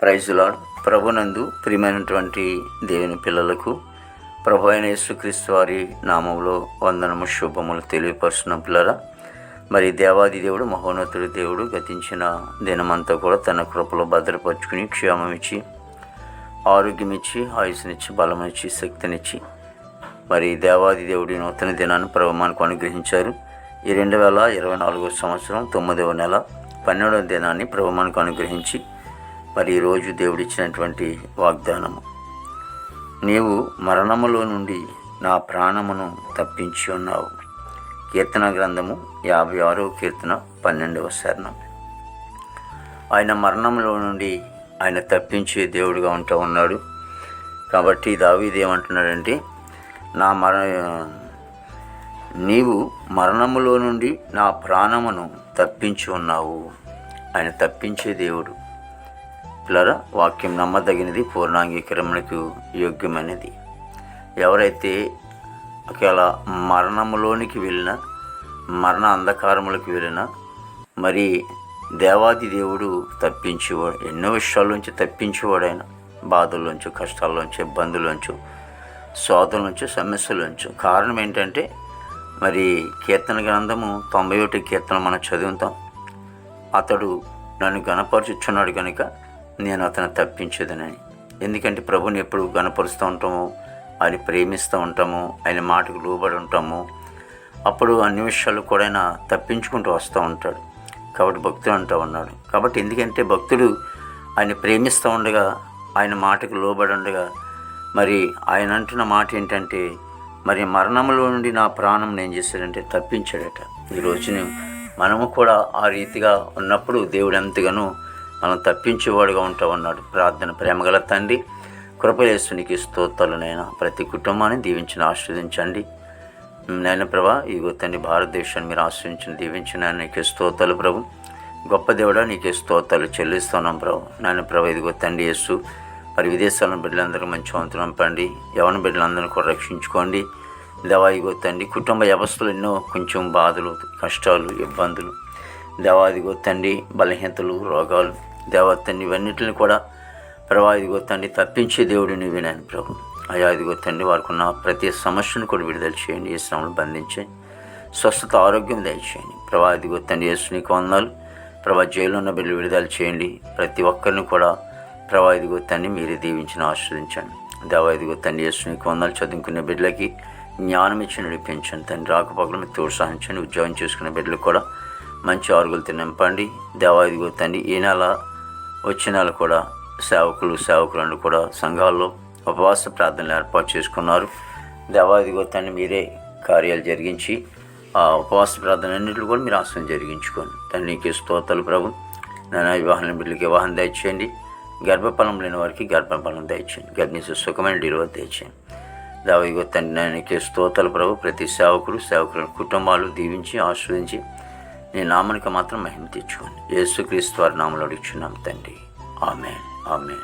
Praise lord. ప్రభునందు ప్రియమైనటువంటి దేవుని పిల్లలకు ప్రభు అయిన యేసుక్రీస్తు వారి నామంలో వందనము శుభములు తెలియపరుస్తున్న పిల్లరా, మరి దేవాది దేవుడు మహోన్నతుడి దేవుడు గతించిన దినమంతా కూడా తన కృపలో భద్రపరుచుకుని క్షేమం ఇచ్చి, ఆరోగ్యం ఇచ్చి, ఆయుష్నిచ్చి, బలమిచ్చి, శక్తినిచ్చి, మరి దేవాది దేవుడి నూతన దినాన్ని ప్రభు మనకు అనుగ్రహించారు. ఈ 2024 సంవత్సరం 9వ నెల 12వ దినాన్ని ప్రభు మనకు అనుగ్రహించి, మరి ఈరోజు దేవుడిచ్చినటువంటి వాగ్దానము, నీవు మరణములో నుండి నా ప్రాణమును తప్పించి ఉన్నావు. కీర్తన గ్రంథము 56వ కీర్తన 12వ శరణం. ఆయన మరణంలో నుండి ఆయన తప్పించే దేవుడుగా ఉంటూ ఉన్నాడు. కాబట్టి దావీదు ఏమంటున్నాడంటే, నీవు మరణములో నుండి నా ప్రాణమును తప్పించి ఉన్నావు. ఆయన తప్పించే దేవుడు. పిల్లరా, వాక్యం నమ్మదగినది, పూర్ణాంగీకరణకు యోగ్యమైనది. ఎవరైతే ఒకవేళ మరణములోనికి వెళ్ళినా, మరణ అంధకారములకు వెళ్ళినా, మరి దేవాది దేవుడు తప్పించేవాడు. ఎన్నో విషయాల్లోంచి తప్పించేవాడు ఆయన. బాధల్లోంచి, కష్టాల్లోంచి, ఇబ్బందుల్లోంచి, శోధనలోంచి, సమస్యలోంచి. కారణం ఏంటంటే, మరి కీర్తన గ్రంథము 91 కీర్తన మనం చదువుతాం. అతడు నన్ను గణపరుచుచున్నాడు కనుక నేను అతను తప్పించేదనని. ఎందుకంటే ప్రభుని ఎప్పుడు గణపరుస్తూ ఉంటాము, ఆయన ప్రేమిస్తూ ఉంటాము, ఆయన మాటకు లోబడి ఉంటాము. అప్పుడు అన్ని విషయాలు కూడా ఆయన తప్పించుకుంటూ వస్తూ ఉంటాడు. కాబట్టి భక్తుడు అంటూ ఉన్నాడు. కాబట్టి ఎందుకంటే భక్తుడు ఆయన ప్రేమిస్తూ ఉండగా, ఆయన మాటకు లోబడి ఉండగా, మరి ఆయన అంటున్న మాట ఏంటంటే, మరి మరణంలో నుండి నా ప్రాణం నేను చేశాడంటే తప్పించాడట. ఈరోజుని మనము కూడా ఆ రీతిగా ఉన్నప్పుడు దేవుడు ఎంతగానో మనం తప్పించేవాడుగా ఉంటా ఉన్నాడు. ప్రార్థన. ప్రేమగల తండ్రి, కృపయేసునికి స్తోత్రాలు. నైనా ప్రతి కుటుంబాన్ని దీవించిన ఆశీర్వదించండి నాయన ప్రభా. ఇదిగో తండ్రి, భారతదేశాన్ని మీరు ఆశ్రయించిన దీవించిన నీకే స్తోత్రాలు ప్రభు. గొప్ప దేవుడా, నీకే స్తోత్రాలు చెల్లిస్తున్నాం ప్రభు. నాయన ప్రభా, ఇదిగో తండ్రి యేసు, మరి విదేశాలను బిడ్డలందరూ మంచి వంతులు పండి, యవన బిడ్డలందరినీ కూడా రక్షించుకోండి దేవా. ఇదిగో తండ్రి, కుటుంబ వ్యవస్థలు ఎన్నో కొంచెం బాధలు, కష్టాలు, ఇబ్బందులు దేవా. ఇదిగో తండ్రి, బలహీనతలు, రోగాలు దేవా తండ్రి, ఇవన్నిటిని కూడా ప్రభా ఇదిగో తండ్రి తప్పించే దేవుడు నీవేనాను ప్రభు. అయా ఇదిగో తండ్రి, వారికి ఉన్న ప్రతి సమస్యను కూడా విడుదల చేయండి. ఏ శ్రమను బంధించండి, స్వస్థత, ఆరోగ్యం దయచేయండి ప్రభా. ఇదిగో తండ్రి యేసు నీకు వందనాలు ప్రభా. జైల్లో ఉన్న బిడ్డలు విడుదల చేయండి. ప్రతి ఒక్కరిని కూడా ప్రభా ఇదిగో తండ్రి మీరే దీవించిన ఆశ్రదించండి దేవా. ఇదిగో తండ్రి యేసు నీకు వందనాలు. చదువుకునే బిడ్డలకి జ్ఞానం ఇచ్చి నడిపించండి తండ్రి. రాకపోకలు మీరు ప్రోత్సహించండి. ఉద్యోగం చేసుకునే బిడ్డలు కూడా మంచి ఆరుగులతో నింపండి దేవా. ఇదిగో తండ్రి, ఈ నెల వచ్చే నెల కూడా సేవకులను కూడా సంఘాల్లో ఉపవాస ప్రార్థనలు ఏర్పాటు చేసుకున్నారు దేవా. ఇదిగో తండ్రి, మీరే కార్యాలు జరిగించి ఆ ఉపవాస ప్రార్థన అన్నింటిలో కూడా మీరు ఆశ్రయం జరిగించుకోండి తండ్రి. నీకే స్తోత్రాలు ప్రభు. నాయన వివాహం బిడ్డలకి వివాహం దయచేయండి. గర్భఫలం లేని వారికి గర్భఫలం దయచేయండి. గర్భిణీ సుఖమైన డెలివరీ దయచేయండి దేవా. ఇదిగో తండ్రి, నీకే స్తోత్రాలు ప్రభు. ప్రతి సేవకుల కుటుంబాలు దీవించి ఆశ్రయించి నీ నామానికి మాత్రం మహిమ తెచ్చుకోండి. యేసుక్రీస్తు వారి నామములో అడుగుచున్నాం తండ్రి. ఆమేన్, ఆమేన్.